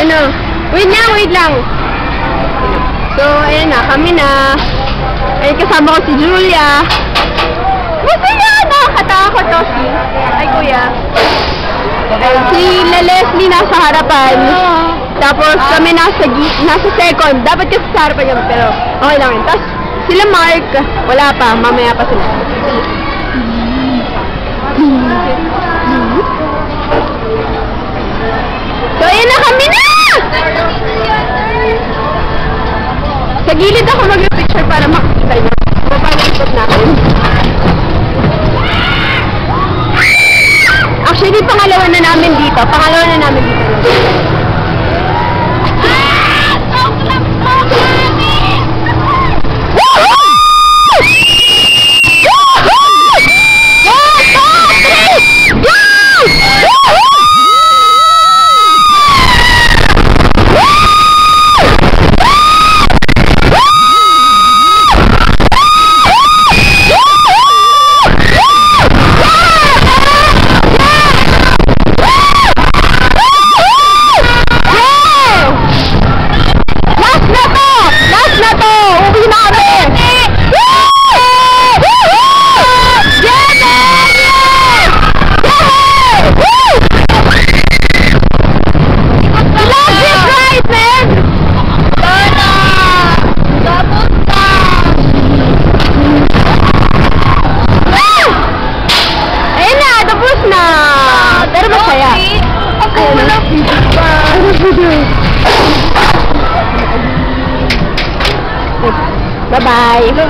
ano. Wait lang. So, ayan na, kami na. Ay, kasama ko si Julia. Masaya! Nakakatakot to si. Ay, kuya. Ay, si Leslie nasa harapan. Tapos kami nasa second. Dapat kasi sa harapan yun, pero okay lang yun. Tapos sila Mark, wala pa. Mamaya pa sila. So, ayan na kami na! Sa gilid ako mag-picture para makikita nyo. Paano ikot natin? Actually, pangalawa na namin dito. Bye-bye!